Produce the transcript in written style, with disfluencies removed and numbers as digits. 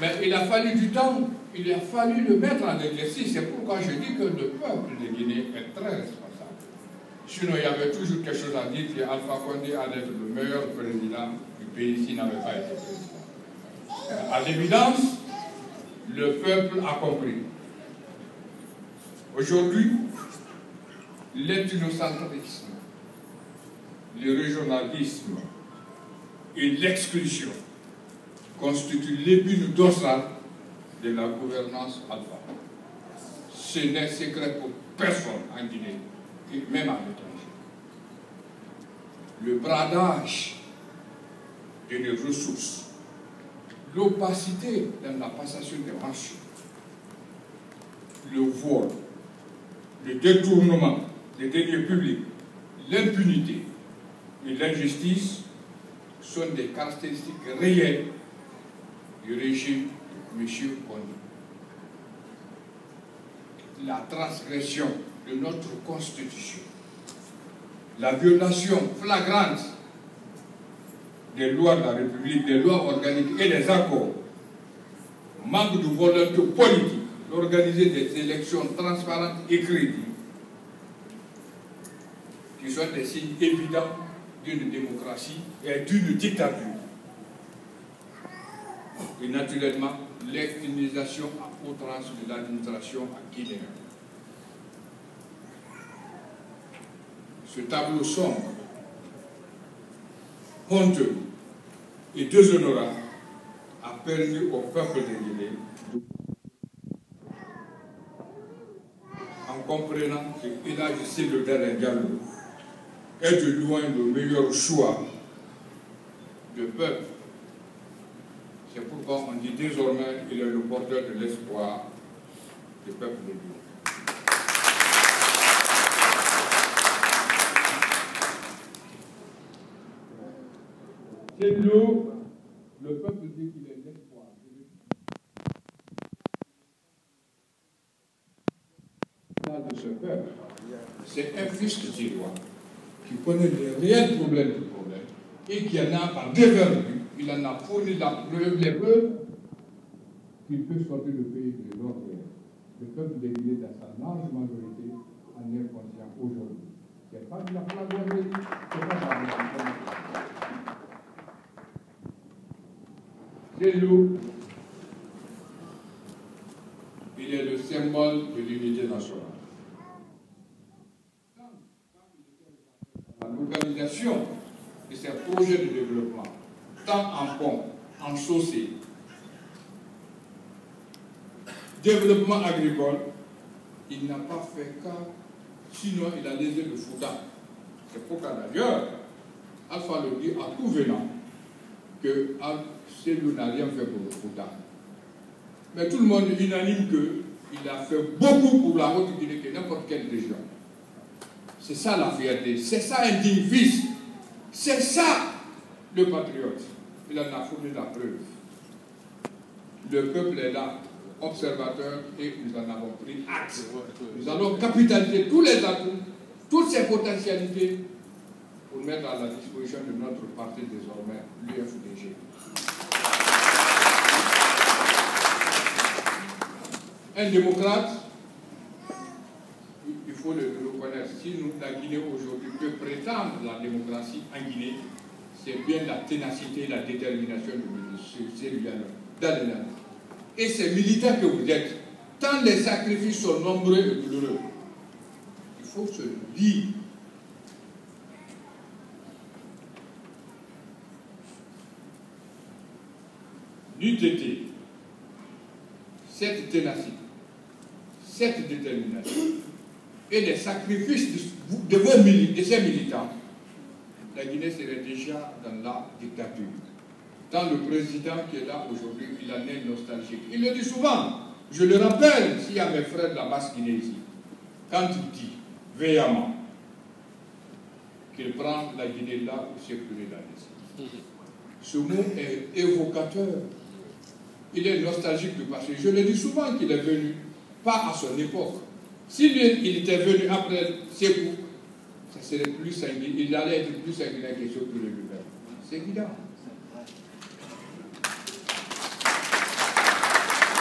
Mais il a fallu du temps, il a fallu le mettre en exercice. C'est pourquoi je dis que le peuple de Guinée est très responsable. Sinon, il y avait toujours quelque chose à dire que Alpha Condé allait être le meilleur président du pays s'il n'avait pas été président. À l'évidence, le peuple a compris. Aujourd'hui, l'ethnocentrisme, le régionalisme et l'exclusion constituent l'épine dorsale de la gouvernance alpha. Ce n'est secret pour personne en Guinée, et même à l'étranger. Le bradage des ressources, l'opacité dans la passation des marchés, le vol, le détournement des deniers publics, l'impunité et l'injustice sont des caractéristiques réelles du régime de M. Condé. La transgression de notre Constitution, la violation flagrante des lois de la République, des lois organiques et des accords, manque de volonté politique d'organiser des élections transparentes et crédibles, qui sont des signes évidents d'une démocratie et d'une dictature. Et naturellement, l'extrémisation à outrance de l'administration guinéenne. Ce tableau sombre, honteux et déshonorant a permis au peuple de Guinée, en comprenant que Elhadji Cellou Dalein Diallo est de loin le meilleur choix de peuple. C'est pourquoi on dit désormais qu'il est le porteur de l'espoir du peuple de Guinée. Cellou, le peuple dit qu'il est l'espoir. De ce peuple, c'est un fils de Tiroir qui connaît les réels problèmes du problème et qui en a par dévertu, il en a fourni les preuves qu'il peut sortir le pays de l'ordre. Le peuple de Guinée, dans sa large majorité, en est conscient aujourd'hui. Ce n'est pas de la flagornerie, ce n'est pas de la flagornerie. Cellou, il est le symbole de l'unité nationale. La localisation de ces projets de développement, tant en pont, en chaussée, développement agricole, il n'a pas fait cas, sinon il a lésé le Fouta. C'est pourquoi d'ailleurs, Alpha le dit à tout venant que Cellou n'a rien fait pour le Fouta. Mais tout le monde est unanime qu'il a fait beaucoup pour la Haute-Guinée que n'importe quelle région. C'est ça la fierté, c'est ça un digne fils, c'est ça le patriote. Il en a fourni la preuve. Le peuple est là, observateur, et nous en avons pris acte. Nous allons capitaliser tous les atouts, toutes ces potentialités pour mettre à la disposition de notre parti désormais, l'UFDG. Un démocrate, il faut le reconnaître. Si nous, la Guinée aujourd'hui, peut prétendre la démocratie en Guinée, c'est bien la ténacité et la détermination de Cellou Dalein. Et ces militaires que vous êtes, tant les sacrifices sont nombreux et douloureux, il faut se le dire. N'eût été cette ténacité, cette détermination et les sacrifices de ces militants, la Guinée serait déjà dans la dictature. Tant le président qui est là aujourd'hui, il en est nostalgique. Il le dit souvent, je le rappelle, s'il y a mes frères de la Basse-Guinée ici, quand il dit véhément qu'il prend la Guinée là où c'est plus la laisser. Ce mot est évocateur. Il est nostalgique du passé. Je le dis souvent qu'il est venu, pas à son époque. S'il était venu après Sékou, ça serait plus sanguinaire. Il allait être plus sanguinaire que Sékou le lui-même. C'est évident.